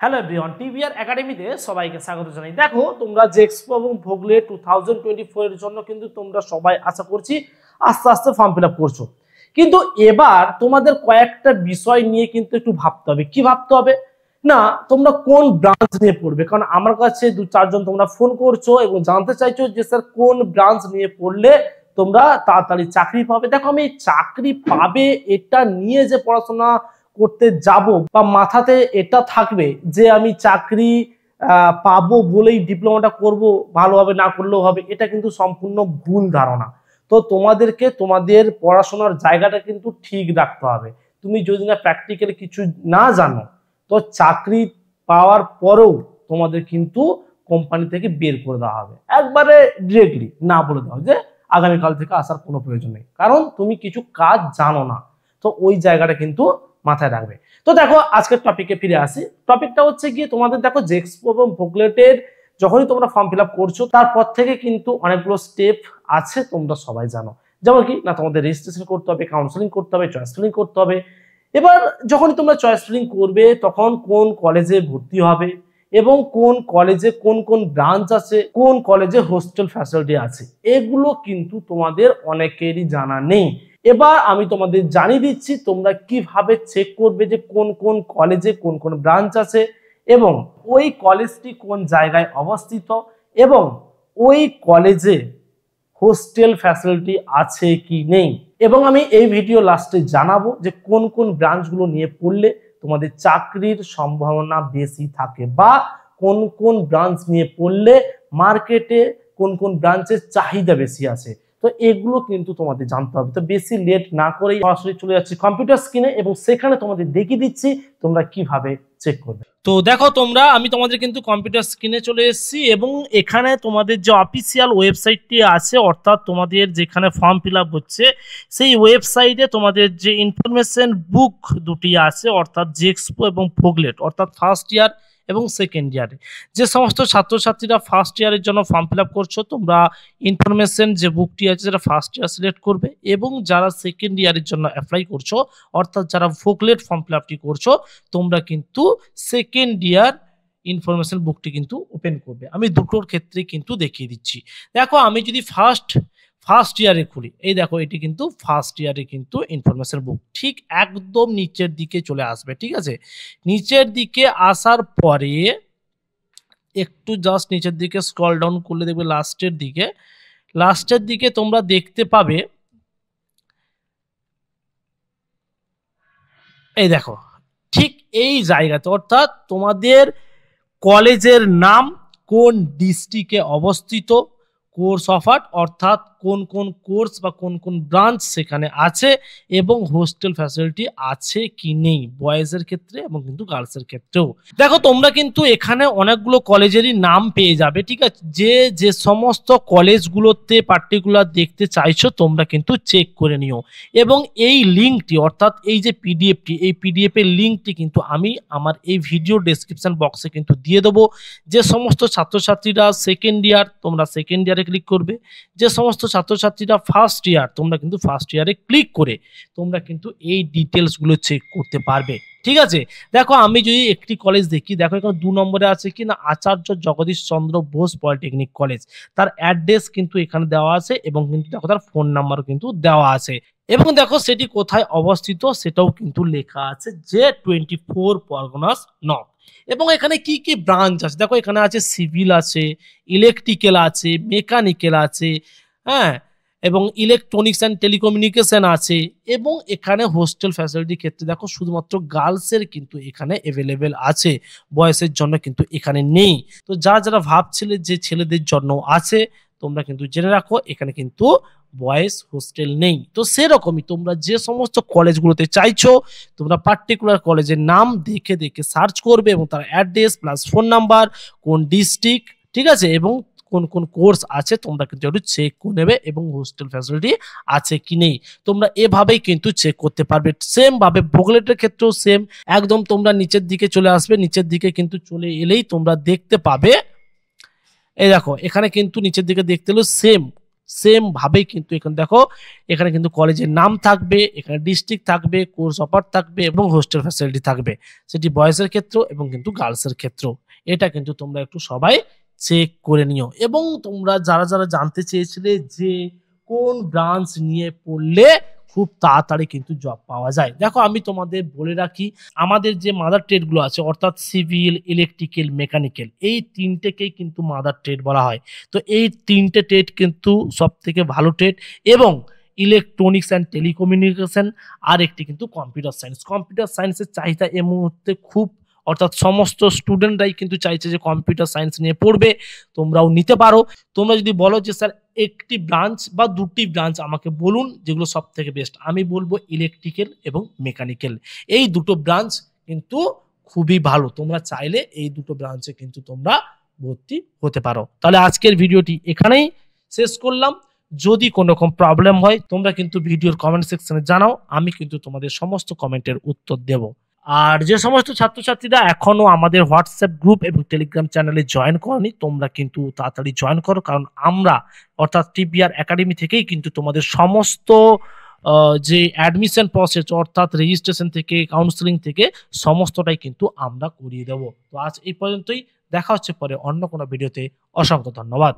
Hello everyone, TVR একাডেমিতে সবাইকে স্বাগত জানাই। দেখো, তোমরা জেক্সপো এবং ভোগলে 2024 এর জন্য কিন্তু তোমরা সবাই আশা করছি আস্তে আস্তে ফর্ম ফিল আপ করছো। কিন্তু এবার তোমাদের কয়েকটা বিষয় নিয়ে কিন্তু একটু ভাবতে হবে। কি ভাবতে হবে না, তোমরা কোন ব্রাঞ্চ নিয়ে পড়বে। কারণ আমার কাছে 2-4 জন তোমরা ফোন করছো এবং জানতে চাইছো যে স্যার কোন ব্রাঞ্চ নিয়ে পড়লে তোমরা তাড়াতাড়ি চাকরি পাবে। দেখো, আমি চাকরি পাবে এটা নিয়ে যে পড়াশোনা করতে যাব বা মাথাতে এটা থাকবে যে আমি চাকরি পাবো বলেই ডিপ্লোমাটা করব, ভালোভাবে না করলেও হবে, এটা কিন্তু সম্পূর্ণ ভুল ধারণা। তো তোমাদেরকে তোমাদের পড়াশোনার জায়গাটা কিন্তু ঠিক রাখতে হবে। তুমি যদি না প্র্যাকটিক্যাল কিছু না জানো, তো চাকরি পাওয়ার পরেও তোমাদের কিন্তু কোম্পানি থেকে বের করে দেওয়া হবে, একবারে ডিরেক্টলি না বলে দেওয়া যে আগামীকাল থেকে আসার কোনো প্রয়োজন নেই, কারণ তুমি কিছু কাজ জানো না। তো ওই জায়গাটা কিন্তু মাথায় রাখবে। তো দেখো, আজকের টপিকে ফিরে আসি। টপিকটা হচ্ছে গিয়ে তোমাদের দেখো জেক্সপো এবং ভোগলেটের যখনই তোমরা ফর্ম ফিল আপ করছো তারপর থেকে কিন্তু অনেকগুলো স্টেপ আছে, তোমরা সবাই জানো। যেমন কি না, তোমাদের রেজিস্ট্রেশন করতে হবে, কাউন্সেলিং করতে হবে, চয়েস ফিলিং করতে হবে। এবার যখনই তোমরা চয়েস ফিলিং করবে তখন কোন কলেজে ভর্তি হবে এবং কোন কলেজে কোন কোন ব্রাঞ্চ আছে, কোন কলেজে হোস্টেল ফ্যাসিলিটি আছে, এগুলো কিন্তু তোমাদের অনেকেরই জানা নেই। এবার আমি তোমাদের জানিয়ে দিচ্ছি তোমরা কিভাবে চেক করবে যে কোন কোন কলেজে কোন কোন ব্রাঞ্চ আছে এবং ওই কলেজটি কোন জায়গায় অবস্থিত এবং ওই কলেজে হোস্টেল ফ্যাসিলিটি আছে কি নেই। এবং আমি এই ভিডিও লাস্টে জানাবো যে কোন কোন ব্রাঞ্চগুলো নিয়ে পড়লে তোমাদের চাকরির সম্ভাবনা বেশি থাকে বা কোন কোন ব্রাঞ্চ নিয়ে পড়লে মার্কেটে কোন কোন ব্রাঞ্চের চাহিদা বেশি আছে। তো এগুলো কিন্তু তোমাদের জানতে হবে। তো বেশি লেট না করেই সরাসরি চলে যাচ্ছি কম্পিউটার স্ক্রিনে এবং সেখানে তোমাদের দেখিয়ে দিচ্ছি তোমরা কিভাবে চেক করবে। তো দেখো, আমি তোমাদের কিন্তু কম্পিউটার স্ক্রিনে চলে এসেছি এবং এখানে তোমাদের যে অফিসিয়াল ওয়েবসাইটটি আছে, অর্থাৎ তোমাদের যেখানে ফর্ম ফিল আপ হচ্ছে সেই ওয়েবসাইটে তোমাদের যে ইনফরমেশন বুক দুটি আছে, অর্থাৎ জেক্সপো এবং ভোগলেট, অর্থাৎ ফার্স্ট ইয়ার এবং সেকেন্ড ইয়ারে যে সমস্ত ছাত্রছাত্রীরা ফার্স্ট ইয়ারের জন্য ফর্ম ফিল আপ করছো, তোমরা ইনফরমেশন যে বুকটি আছে সেটা ফার্স্ট ইয়ার সিলেক্ট করবে এবং যারা সেকেন্ড ইয়ারের জন্য অ্যাপ্লাই করছো, অর্থাৎ যারা ভোগলেট ফর্ম ফিল আপটি করছো, তোমরা কিন্তু সেকেন্ড ইয়ার ইনফরমেশন বুকটি কিন্তু ওপেন করবে। আমি দুটোর ক্ষেত্রে কিন্তু দেখিয়ে দিচ্ছি। দেখো, আমি যদি ফার্স্ট ইয়ারে খুলি, এই দেখো এটি কিন্তু ফার্স্ট ইয়ারে কিন্তু ইনফরমেশন বুক ঠিক একদম নিচের দিকে চলে আসবে। ঠিক আছে, নিচের দিকে আসার পরে একটু জাস্ট নিচের দিকে স্ক্রল ডাউন করলে দেখবে লাস্টের দিকে তোমরা দেখতে পাবে, এই দেখো ঠিক এই জায়গাতে, অর্থাৎ তোমাদের কলেজের নাম, কোন ডিস্ট্রিক্টে অবস্থিত, কোর্স অফার, অর্থাৎ কোন কোন কোর্স বা কোন কোন ব্রাঞ্চ সেখানে আছে এবং হোস্টেল ফ্যাসিলিটি আছে কি নেই, বয়েজের ক্ষেত্রে এবং কিন্তু গার্লসের ক্ষেত্রেও। দেখো, তোমরা কিন্তু এখানে অনেকগুলো কলেজেরই নাম পেয়ে যাবে। ঠিক আছে, যে সমস্ত কলেজগুলোতে পার্টিকুলার দেখতে চাইছো তোমরা কিন্তু চেক করে নিও এবং এই লিঙ্কটি, অর্থাৎ এই যে পিডিএফটি, এই পিডিএফ এর লিঙ্কটি কিন্তু আমি আমার এই ভিডিও ডেসক্রিপশন বক্সে কিন্তু দিয়ে দেবো। যে সমস্ত ছাত্রছাত্রীরা সেকেন্ড ইয়ার, তোমরা সেকেন্ড ইয়ারে ক্লিক করবে। যে সমস্ত ছাত্রছাত্রীরা ফার্স্ট ইয়ার, তোমরা কিন্তু ফার্স্ট ইয়ারে ক্লিক করে তোমরা কিন্তু এই ডিটেলসগুলো চেক করতে পারবে। ঠিক আছে, দেখো আমি যদি একটি কলেজ দেখি, দেখো এখানে 2 নম্বরে আছে কি না, আচার্য জগদীশ চন্দ্র বোস পলিটেকনিক কলেজ। তার অ্যাড্রেস কিন্তু এখানে দেওয়া আছে এবং কিন্তু দেখো তার ফোন নাম্বারও কিন্তু দেওয়া আছে এবং দেখো সেটি কোথায় অবস্থিত সেটাও কিন্তু লেখা আছে, যে 24 পরগনাস নর্থ। এবং এখানে কি কি ব্রাঞ্চ আছে দেখো, এখানে আছে সিভিল আছে, ইলেকট্রিক্যাল আছে, মেকানিক্যাল আছে, হ্যাঁ, এবং ইলেকট্রনিক্স অ্যান্ড টেলিকমিউনিকেশন আছে এবং এখানে হোস্টেল ফ্যাসিলিটির ক্ষেত্রে দেখো শুধুমাত্র গার্লসের কিন্তু এখানে অ্যাভেলেবেল আছে, বয়েসের জন্য কিন্তু এখানে নেই। তো যারা ভাবছিলে যে ছেলেদের জন্য আছে, তোমরা কিন্তু জেনে রাখো এখানে কিন্তু বয়েজ হোস্টেল নেই। তো সেরকমই তোমরা যে সমস্ত কলেজগুলোতে চাইছো, তোমরা পার্টিকুলার কলেজের নাম দেখে সার্চ করবে এবং তার অ্যাড্রেস প্লাস ফোন নাম্বার, কোন ডিস্ট্রিক্ট, ঠিক আছে, এবং কোন কোন কোর্স আছে তোমরা কিন্তু একটু চেক করে নেবে এবং হোস্টেল ফ্যাসিলিটি আছে কি নেই তোমরা এভাবেই কিন্তু চেক করতে পারবে। সেম ভাবে ভোগলেটের ক্ষেত্রেও সেম, একদম তোমরা নিচের দিকে চলে আসবে, নিচের দিকে কিন্তু চলে এলেই তোমরা দেখতে পাবে, এই দেখো এখানে কিন্তু নিচের দিকে দেখতে হলো সেম সেম ভাবে কিন্তু এখানে দেখো, এখানে কিন্তু কলেজের নাম থাকবে, এখানে ডিস্ট্রিক্ট থাকবে, কোর্স অফার থাকবে এবং হোস্টেল ফ্যাসিলিটি থাকবে, সেটি বয়েজের ক্ষেত্র এবং কিন্তু গার্লসের ক্ষেত্র। এটা কিন্তু তোমরা একটু সবাই চেক করে নিও। এবং তোমরা যারা যারা জানতে চেয়েছিলে যে কোন ব্রাঞ্চ নিয়ে পড়লে খুব তাড়াতাড়ি কিন্তু জব পাওয়া যায়, দেখো আমি তোমাদের বলে রাখি, আমাদের যে মাদার ট্রেডগুলো আছে অর্থাৎ সিভিল, ইলেকট্রিক্যাল, মেকানিক্যাল, এই তিনটেকেই কিন্তু মাদার ট্রেড বলা হয়। তো এই তিনটে ট্রেড কিন্তু সব থেকে ভালো ট্রেড। এবং ইলেকট্রনিক্স অ্যান্ড টেলিকমিউনিকেশন, আর একটি কিন্তু কম্পিউটার সায়েন্স। কম্পিউটার সায়েন্সের চাহিদা এই মুহূর্তে খুব, অর্থাৎ সমস্ত স্টুডেন্টরাই কিন্তু চাইছে যে কম্পিউটার সায়েন্স নিয়ে পড়বে, তোমরাও নিতে পারো। তোমরা যদি বলো যে স্যার একটি ব্রাঞ্চ বা দুটি ব্রাঞ্চ আমাকে বলুন যেগুলো সব থেকে বেস্ট, আমি বলবো ইলেকট্রিক্যাল এবং মেকানিক্যাল, এই দুটো ব্রাঞ্চ কিন্তু খুবই ভালো। তোমরা চাইলে এই দুটো ব্রাঞ্চে কিন্তু তোমরা ভর্তি হতে পারো। তাহলে আজকের ভিডিওটি এখানেই শেষ করলাম। যদি কোনো রকম প্রবলেম হয় তোমরা কিন্তু ভিডিওর কমেন্ট সেকশনে জানাও, আমি কিন্তু তোমাদের সমস্ত কমেন্টের উত্তর দেব। আর যে সমস্ত ছাত্রছাত্রীরা এখনো আমাদের হোয়াটসঅ্যাপ গ্রুপ এবং টেলিগ্রাম চ্যানেলে জয়েন করনি, তোমরা কিন্তু তাড়াতাড়ি জয়েন করো, কারণ আমরা অর্থাৎ টিপিআর একাডেমি থেকেই কিন্তু তোমাদের সমস্ত যে অ্যাডমিশন প্রসেস অর্থাৎ রেজিস্ট্রেশন থেকে কাউন্সিলিং থেকে সমস্তটাই কিন্তু আমরা করিয়ে দেবো। তো আজ এই পর্যন্তই, দেখা হচ্ছে পরে অন্য কোনো ভিডিওতে। অসংখ্য ধন্যবাদ।